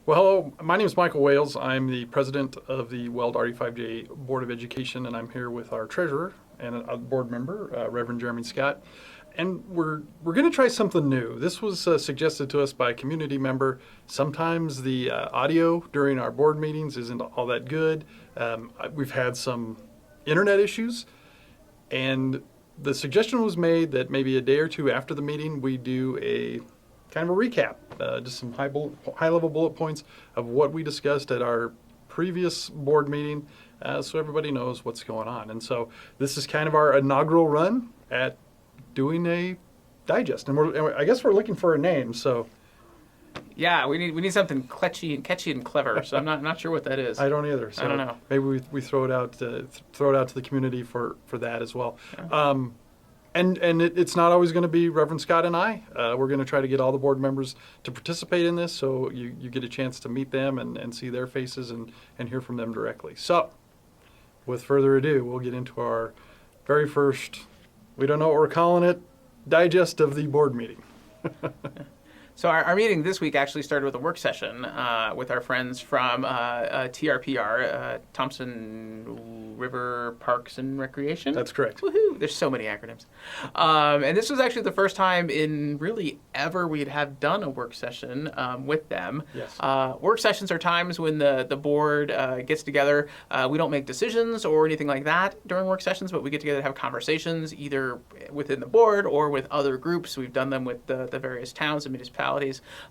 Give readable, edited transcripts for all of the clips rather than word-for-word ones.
Well, hello. My name is Michael Wales. I'm the president of the Weld RE5J Board of Education, and I'm here with our treasurer and a board member, Reverend Jeremy Scott. And we're going to try something new. This was suggested to us by a community member. Sometimes the audio during our board meetings isn't all that good. We've had some internet issues, and the suggestion was made that maybe a day or two after the meeting we do a kind of a recap, just some high-level bullet points of what we discussed at our previous board meeting, so everybody knows what's going on. And so this is kind of our inaugural run at doing a digest, and I guess we're looking for a name. So yeah, we need something catchy and clever. So I'm not sure what that is. I don't either. So I don't know. Maybe we throw it out to the community for that as well. Yeah. And it's not always going to be Reverend Scott and I. We're going to try to get all the board members to participate in this, so you get a chance to meet them and see their faces and hear from them directly. So, with further ado, we'll get into our very first, we don't know what we're calling it, digest of the board meeting. So our meeting this week actually started with a work session with our friends from TRPR, Thompson River Parks and Recreation. That's correct. Woohoo! There's so many acronyms. And this was actually the first time in really ever we'd have done a work session with them. Yes. Work sessions are times when the board gets together. We don't make decisions or anything like that during work sessions, but we get together to have conversations either within the board or with other groups. We've done them with the various towns and municipalities.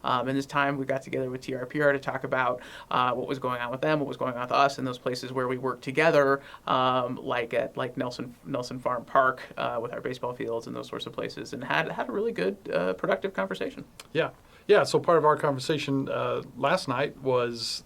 And this time we got together with TRPR to talk about what was going on with them, what was going on with us in those places where we work together, like Nelson Farm Park with our baseball fields and those sorts of places, and had a really good, productive conversation. Yeah. So part of our conversation last night was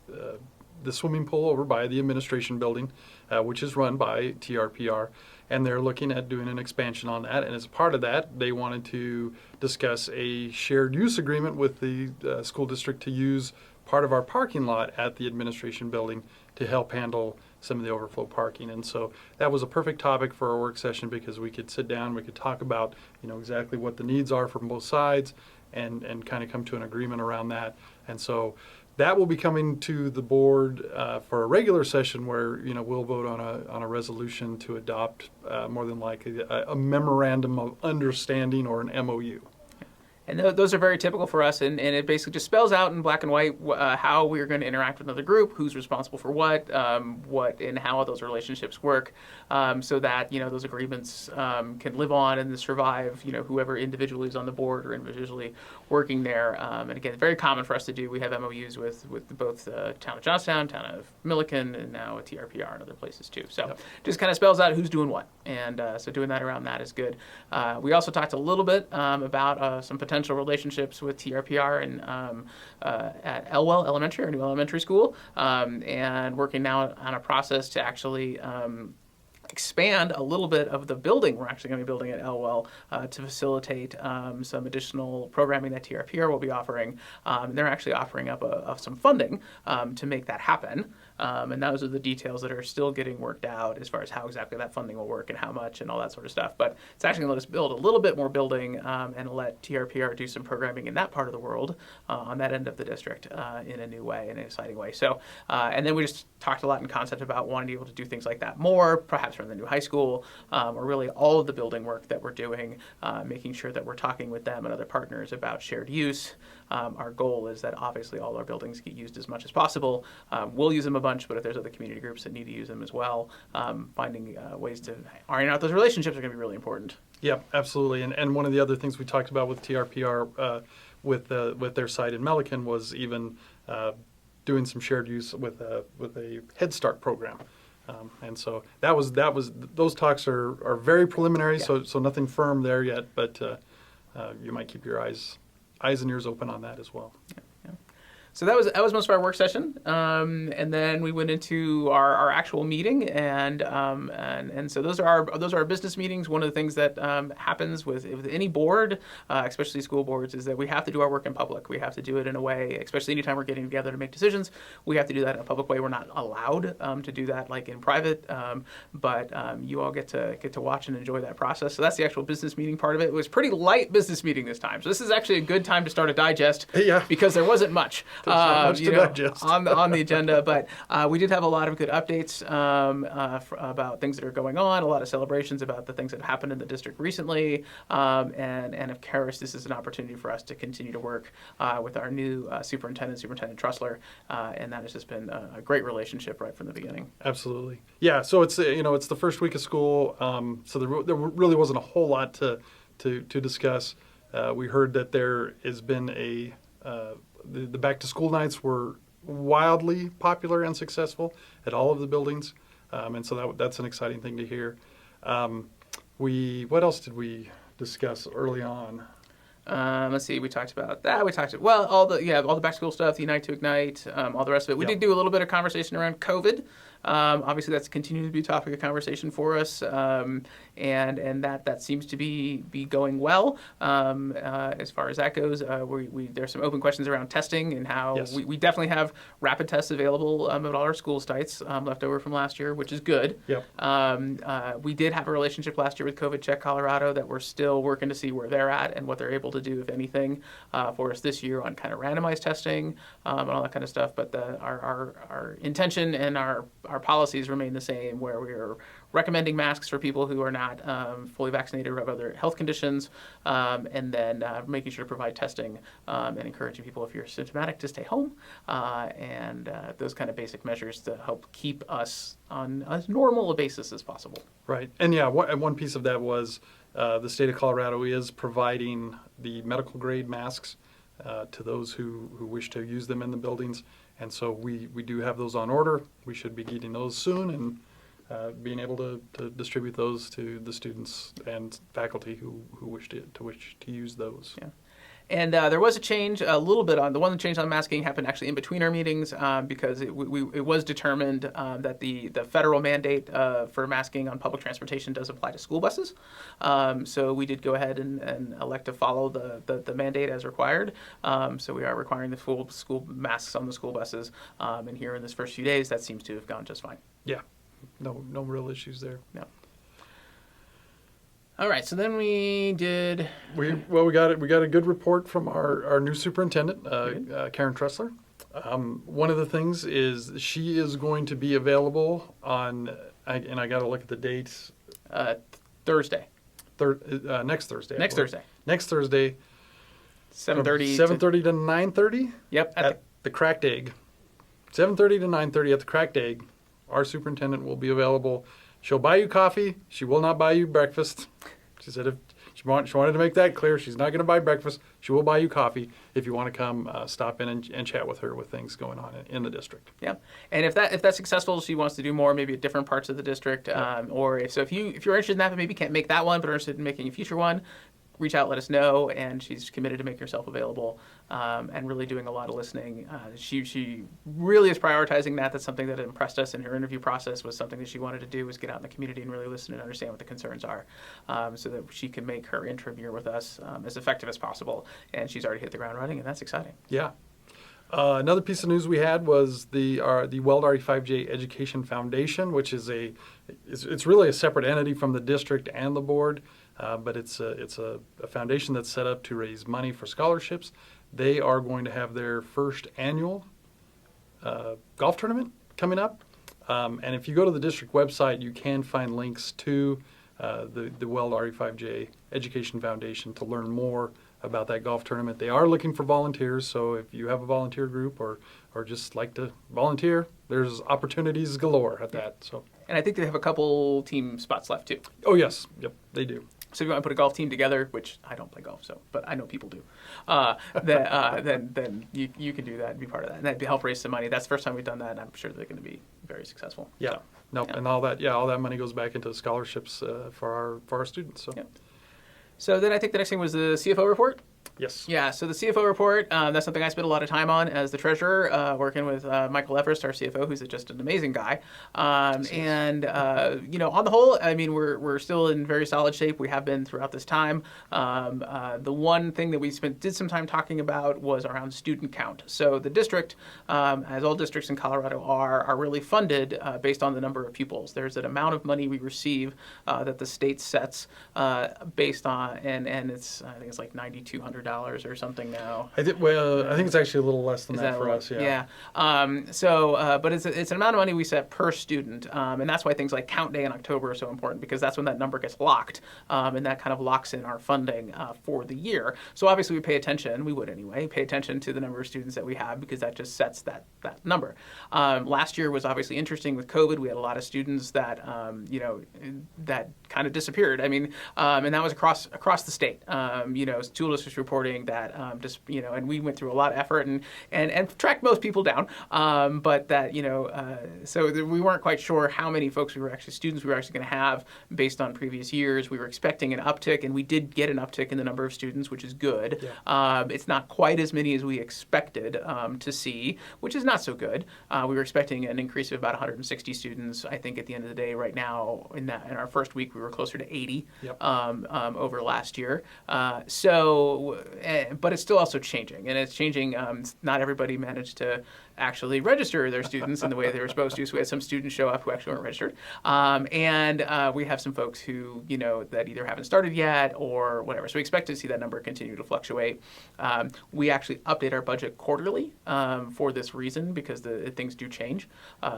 the swimming pool over by the administration building, which is run by TRPR. And they're looking at doing an expansion on that. And as a part of that, they wanted to discuss a shared use agreement with the school district to use part of our parking lot at the administration building to help handle some of the overflow parking. And so that was a perfect topic for our work session because we could sit down, we could talk about, exactly what the needs are from both sides and kind of come to an agreement around that. And so that will be coming to the board for a regular session where we'll vote on a resolution to adopt more than likely a memorandum of understanding or an MOU. And those are very typical for us, and it basically just spells out in black and white how we're going to interact with another group, who's responsible for what and how those relationships work, so that those agreements can live on and survive. Whoever individually is on the board or individually working there. And again, very common for us to do. We have MOUs with both the town of Johnstown, town of Milliken, and now TRPR and other places too. So Just kind of spells out who's doing what, and so doing that around that is good. We also talked a little bit about some potential relationships with TRPR and at Elwell Elementary, our new elementary school, and working now on a process to actually expand a little bit of the building we're actually going to be building at Elwell to facilitate some additional programming that TRPR will be offering. They're actually offering up some funding to make that happen. And those are the details that are still getting worked out as far as how exactly that funding will work and how much and all that sort of stuff. But it's actually going to let us build a little bit more building and let TRPR do some programming in that part of the world on that end of the district in a new way, in an exciting way. So, and then we just talked a lot in concept about wanting to be able to do things like that more, perhaps from the new high school, or really all of the building work that we're doing, making sure that we're talking with them and other partners about shared use. Our goal is that obviously all our buildings get used as much as possible. We'll use them a bunch, but if there's other community groups that need to use them as well, finding ways to iron out those relationships are going to be really important. Yeah, absolutely. And one of the other things we talked about with TRPR with their site in Milliken was even doing some shared use with a Head Start program. And so that was those talks are very preliminary, so nothing firm there yet, but you might keep your eyes and ears open on that as well. Yeah. So that was most of our work session, and then we went into our actual meeting, and so those are our business meetings. One of the things that happens with any board, especially school boards, is that we have to do our work in public. We have to do it in a way, especially anytime we're getting together to make decisions. We have to do that in a public way. We're not allowed to do that like in private, but you all get to watch and enjoy that process. So that's the actual business meeting part of it. It was pretty light business meeting this time. So this is actually a good time to start a digest, Yeah. because there wasn't much. much to digest. on the agenda. But we did have a lot of good updates about things that are going on, a lot of celebrations about the things that have happened in the district recently. And of course, this is an opportunity for us to continue to work with our new Superintendent Trussler. And that has just been a great relationship right from the beginning. Absolutely. Yeah. So it's it's the first week of school. So there really wasn't a whole lot to discuss. We heard that there has been the back to school nights were wildly popular and successful at all of the buildings, and so that's an exciting thing to hear. What else did we discuss early on? Let's see. We talked about that. All the back to school stuff, the Unite to Ignite, all the rest of it. We did do a little bit of conversation around COVID. Obviously, that's continuing to be a topic of conversation for us, and that seems to be going well as far as that goes. There's some open questions around testing and how Yes. we definitely have rapid tests available at all our school sites left over from last year, which is good. Yep. We did have a relationship last year with COVID Check Colorado that we're still working to see where they're at and what they're able to do, if anything, for us this year on kind of randomized testing and all that kind of stuff. But our intention and our policies remain the same, where we are recommending masks for people who are not fully vaccinated or have other health conditions, and then making sure to provide testing and encouraging people, if you're symptomatic, to stay home, and those kind of basic measures to help keep us on as normal a basis as possible. Right. And yeah, one piece of that was the state of Colorado is providing the medical grade masks to those who wish to use them in the buildings. And so we do have those on order. We should be getting those soon and being able to distribute those to the students and faculty who wish to use those. Yeah. And there was a change a little bit on the one that changed on masking happened actually in between our meetings because it was determined that the federal mandate for masking on public transportation does apply to school buses. So we did go ahead and elect to follow the mandate as required. So we are requiring the full school masks on the school buses. And here in this first few days, that seems to have gone just fine. Yeah, no real issues there. No. All right, so then we did. We got a good report from our new superintendent, Karen Trussler. One of the things is she is going to be available on, and I got to look at the dates. Thursday. Next Thursday. Next Thursday. Next Thursday. 7:30. 7:30 to 9:30. Yep. At the Cracked Egg. 7:30 to 9:30 at the Cracked Egg. Our superintendent will be available. She'll buy you coffee. She will not buy you breakfast. She said if she wanted to make that clear. She's not going to buy breakfast. She will buy you coffee if you want to come stop in and chat with her with things going on in the district. Yeah, and if that's successful, she wants to do more, maybe at different parts of the district, or if you're interested in that, but maybe can't make that one, but are interested in making a future one, reach out, let us know, and she's committed to making herself available and really doing a lot of listening. She really is prioritizing that. That's something that impressed us in her interview process, was something that she wanted to do, was get out in the community and really listen and understand what the concerns are so that she can make her interim year with us as effective as possible. And she's already hit the ground running, and that's exciting. Yeah. Another piece of news we had was the Weld RE5J Education Foundation, which is it's really a separate entity from the district and the board. But it's a foundation that's set up to raise money for scholarships. They are going to have their first annual golf tournament coming up. And if you go to the district website, you can find links to the Weld RE5J Education Foundation to learn more about that golf tournament. They are looking for volunteers, so if you have a volunteer group or just like to volunteer, there's opportunities galore at that. So. And I think they have a couple team spots left too. Oh yes, yep, they do. So if you want to put a golf team together, which I don't play golf, but I know people do, then you can do that and be part of that, and that'd help raise some money. That's the first time we've done that, and I'm sure they're going to be very successful. Yeah, So, nope, yeah. and all that money goes back into scholarships for our students. So Yeah. So then I think the next thing was the CFO report. yes, Yeah, so the CFO report, that's something I spent a lot of time on as the treasurer, working with Michael Everest, our CFO, who's just an amazing guy. And on the whole, I mean, we're still in very solid shape. We have been throughout this time. The one thing that we did some time talking about was around student count. So the district, as all districts in Colorado are really funded based on the number of pupils. There's an amount of money we receive that the state sets based on, and I think it's like $9,200 $1,500 or something now. I think it's actually a little less than Is that that for right? us. Yeah. But it's an amount of money we set per student, and that's why things like Count Day in October are so important, because that's when that number gets locked, and that kind of locks in our funding for the year. So obviously we pay attention. We would anyway pay attention to the number of students that we have, because that just sets that number. Last year was obviously interesting with COVID. We had a lot of students that that kind of disappeared. I mean, and that was across the state. School districts reporting that and we went through a lot of effort and tracked most people down. But that we weren't quite sure how many students we were actually going to have based on previous years. We were expecting an uptick, and we did get an uptick in the number of students, which is good. Yeah. It's not quite as many as we expected to see, which is not so good. We were expecting an increase of about 160 students. I think at the end of the day, right now, in our first week, we were closer to 80. Yep. Over last year. But it's still also changing, and it's changing. Not everybody managed to actually register their students in the way they were supposed to. So we had some students show up who actually weren't registered, and we have some folks who that either haven't started yet or whatever. So we expect to see that number continue to fluctuate. We actually update our budget quarterly for this reason, because things do change.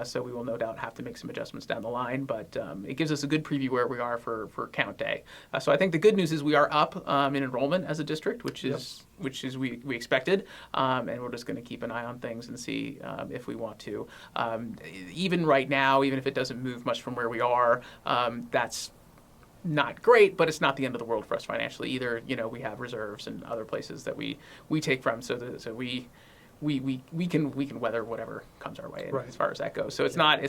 So we will no doubt have to make some adjustments down the line, but it gives us a good preview where we are for Count Day. So I think the good news is we are up in enrollment as a district, which is we expected, and we're just going to keep an eye on things and see if we want to. Even right now, even if it doesn't move much from where we are, that's not great, but it's not the end of the world for us financially either. We have reserves and other places that we take from, so we can weather whatever comes our way, right, as far as that goes. So it's not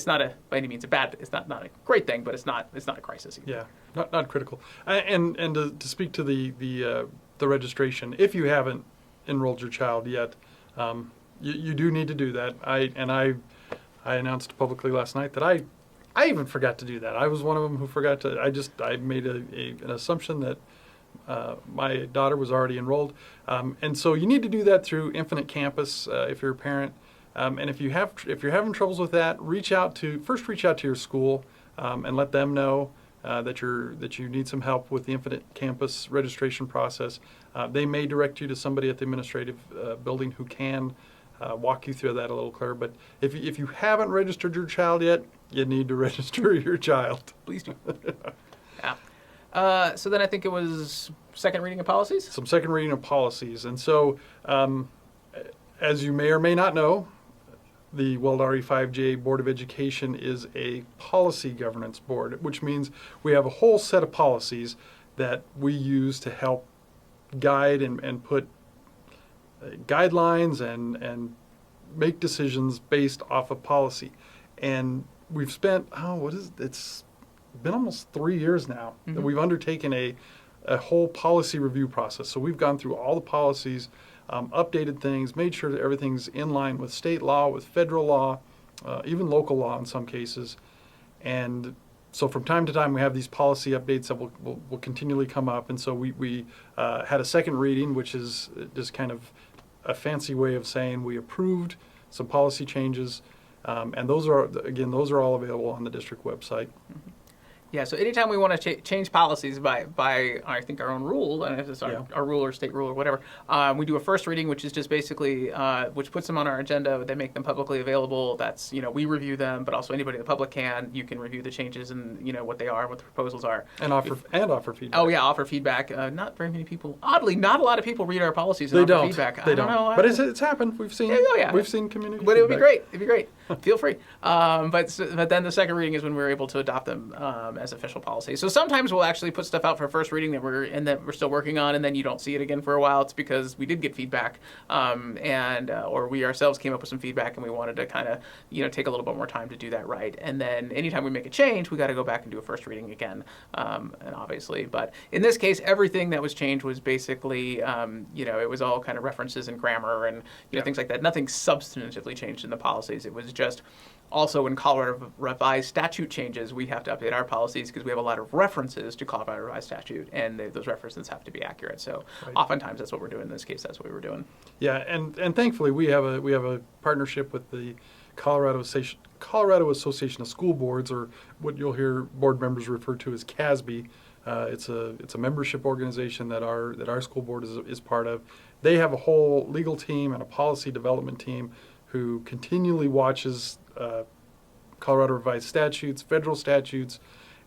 by any means it's not a great thing, but it's not a crisis either. Yeah, not critical. And to speak to the registration, if you haven't enrolled your child yet, you do need to do that. I announced publicly last night that I even forgot to do that. I was one of them who forgot to. I made an assumption that my daughter was already enrolled, and so you need to do that through Infinite Campus if you're a parent. And if you're having troubles with that, reach out to your school and let them know that you need some help with the Infinite Campus registration process. They may direct you to somebody at the administrative building who can walk you through that a little clearer. But if you haven't registered your child yet, you need to register your child. Please do. Yeah. So then I think it was second reading of policies? Some second reading of policies. And so, as you may or may not know, the Weld RE5J Board of Education is a policy governance board, which means we have a whole set of policies that we use to help guide and put guidelines and make decisions based off of policy. And we've spent, it's been almost 3 years now that we've undertaken a whole policy review process. So we've gone through all the policies, updated things, made sure that everything's in line with state law, with federal law, even local law in some cases. And so from time to time we have these policy updates that will continually come up. And so we had a second reading, which is just kind of a fancy way of saying we approved some policy changes. And those are all available on the district website. Mm-hmm. Yeah, so anytime we want to change policies by I think our own rule, and if it's our rule or state rule or whatever, we do a first reading, which is just basically which puts them on our agenda. They make them publicly available. That's we review them, but also anybody in the public you can review the changes and what they are, what the proposals are, and offer feedback. Oh yeah, offer feedback. Not very many people. Oddly, not a lot of people read our policies and offer feedback. They don't. Know. But it's happened. We've seen. We've seen community. But it would be great. It'd be great. Feel free. But then the second reading is when we're able to adopt them as official policy. So sometimes we'll actually put stuff out for first reading that we're still working on, and then you don't see it again for a while. It's because we did get feedback, or we ourselves came up with some feedback, and we wanted to kind of take a little bit more time to do that right. And then anytime we make a change, we got to go back and do a first reading again, and obviously. But in this case, everything that was changed was basically it was all kind of references and grammar and things like that. Nothing substantively changed in the policies. It was just also in Colorado revised statute changes, we have to update our policies because we have a lot of references to Colorado revised statute, and those references have to be accurate. So oftentimes that's what we're doing. In this case, that's what we were doing. Yeah, and thankfully we have a partnership with the Colorado Association of School Boards, or what you'll hear board members refer to as CASB, It's a membership organization that our school board is part of. They have a whole legal team and a policy development team who continually watches Colorado Revised statutes, federal statutes,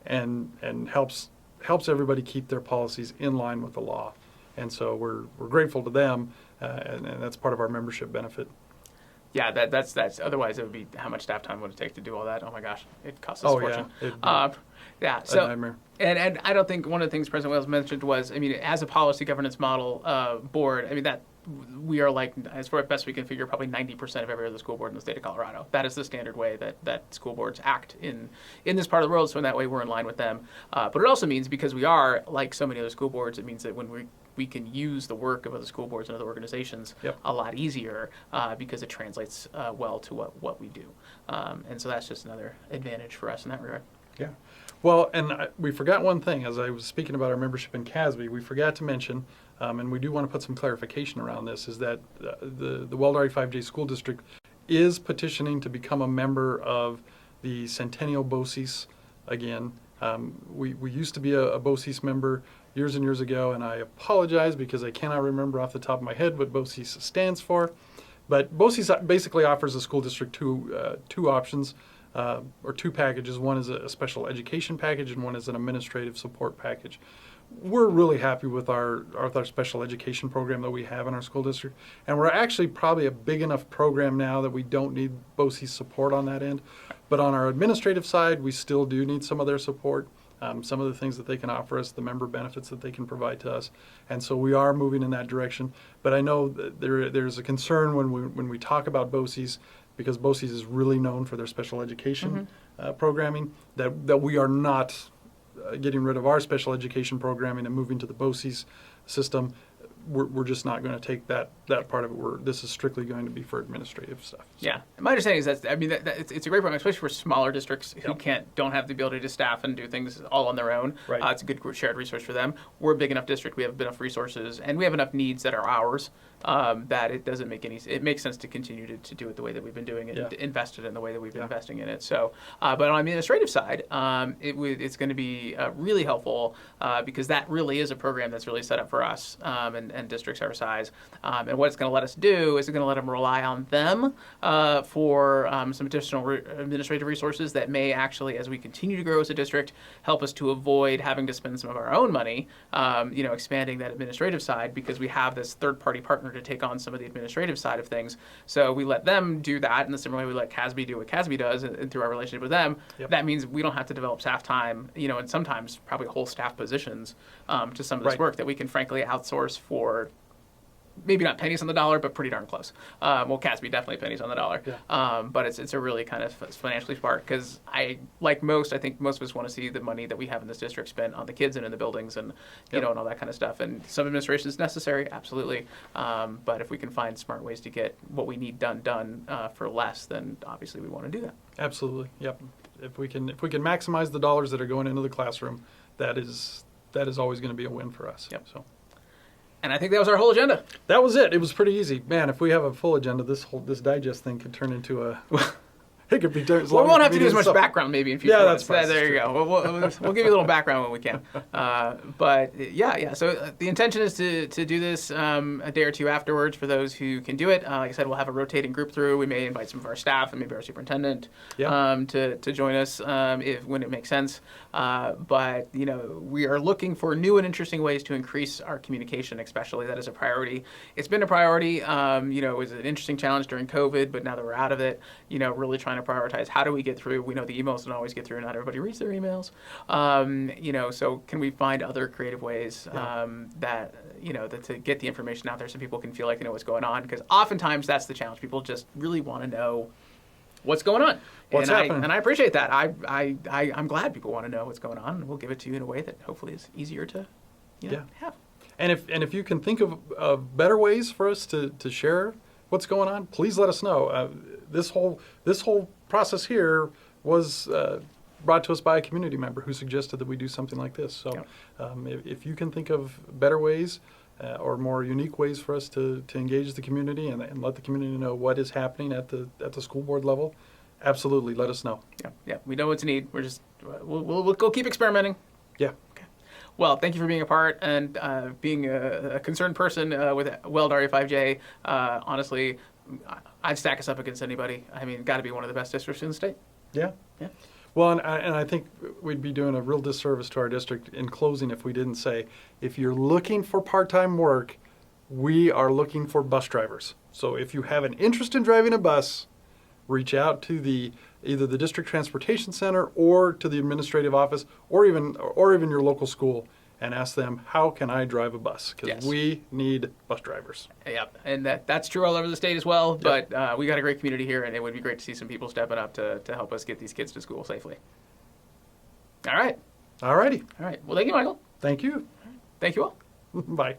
and helps everybody keep their policies in line with the law. And so we're grateful to them, and that's part of our membership benefit. Yeah, that's otherwise it would be how much staff time would it take to do all that? Oh my gosh, it costs us a Oh, fortune. yeah, it'd be Yeah, a so nightmare. and I don't think one of the things President Wales mentioned was, I mean, as a policy governance model board, I mean that we are like, as far as best we can figure, probably 90% of every other school board in the state of Colorado. That is the standard way that school boards act in this part of the world. So in that way, we're in line with them. But it also means, because we are like so many other school boards, it means that when we can use the work of other school boards and other organizations Yep. a lot easier because it translates well to what we do. And so that's just another advantage for us in that regard. Yeah. Well, and we forgot one thing. As I was speaking about our membership in CASB, we forgot to mention, and we do want to put some clarification around this, is that the Weld RE5J School District is petitioning to become a member of the Centennial BOCES again. We used to be a BOCES member years and years ago, and I apologize because I cannot remember off the top of my head what BOCES stands for. But BOCES basically offers the school district two options. Or two packages. One is a special education package, and one is an administrative support package. We're really happy with our special education program that we have in our school district, and we're actually probably a big enough program now that we don't need BOCES support on that end. But on our administrative side, we still do need some of their support. Some of the things that they can offer us, the member benefits that they can provide to us, and so we are moving in that direction. But I know that there's a concern when we talk about BOCES, because BOCES is really known for their special education programming, that we are not getting rid of our special education programming and moving to the BOCES system. We're just not going to take that part of it. This is strictly going to be for administrative stuff. So. Yeah, my understanding is that, I mean, that it's a great program, especially for smaller districts who don't have the ability to staff and do things all on their own. Right. It's a good shared resource for them. We're a big enough district. We have enough resources, and we have enough needs that are ours. That it doesn't make it makes sense to continue to do it the way that we've been doing it, and to invest it in the way that we've been investing in it. So, but on the administrative side, it's going to be really helpful because that really is a program that's really set up for us and districts our size. And what it's going to let us do is it's going to let them rely on them for some additional administrative resources that may actually, as we continue to grow as a district, help us to avoid having to spend some of our own money, expanding that administrative side, because we have this third-party partner to take on some of the administrative side of things. So we let them do that in the similar way we let CASB do what CASB does, and through our relationship with them, that means we don't have to develop staff time, and sometimes probably whole staff positions to some of this work that we can frankly outsource for maybe not pennies on the dollar, but pretty darn close. Well, CASB definitely pennies on the dollar. Yeah. But it's a really kind of financially smart, because I think most of us want to see the money that we have in this district spent on the kids and in the buildings and and all that kind of stuff. And some administration is necessary, absolutely. But if we can find smart ways to get what we need done for less, then obviously we want to do that. Absolutely. Yep. If we can maximize the dollars that are going into the classroom, that is always going to be a win for us. Yep. So. And I think that was our whole agenda. That was it. It was pretty easy. Man, if we have a full agenda, this digest thing could turn into a... It could be as long we won't have as to do as much background maybe in future. Yeah, that's fine. There you go. We'll give you a little background when we can. But yeah. So the intention is to do this a day or two afterwards for those who can do it. Like I said, we'll have a rotating group through. We may invite some of our staff and maybe our superintendent to join us when it makes sense. But we are looking for new and interesting ways to increase our communication, especially. That is a priority. It's been a priority. It was an interesting challenge during COVID, but now that we're out of it, really trying to prioritize how do we get through. We know the emails don't always get through. Not everybody reads their emails. So can we find other creative ways that to get the information out there so people can feel like they know what's going on? Because oftentimes that's the challenge. People just really want to know what's going on. What's happening? And I appreciate that. I'm glad people want to know what's going on, and we'll give it to you in a way that hopefully is easier to have. And if you can think of better ways for us to share what's going on, please let us know. This whole process here was brought to us by a community member who suggested that we do something like this. So if you can think of better ways or more unique ways for us to engage the community and let the community know what is happening at the school board level, absolutely let us know. Yeah. We know what's a need. We'll keep experimenting. Yeah. Okay. Well, thank you for being a part and being a concerned person with Weld RE5J. Honestly, I'd stack us up against anybody. I mean, got to be one of the best districts in the state. Yeah. Yeah. Well, and I think we'd be doing a real disservice to our district in closing if we didn't say, if you're looking for part-time work, we are looking for bus drivers. So if you have an interest in driving a bus, reach out to either the district transportation center or to the administrative office or even your local school and ask them, how can I drive a bus? Because Yes. we need bus drivers. Yep, and that's true all over the state as well. But we got a great community here, and it would be great to see some people stepping up to help us get these kids to school safely. All right. All righty. All right. Well, thank you, Michael. Thank you. Thank you all. Bye.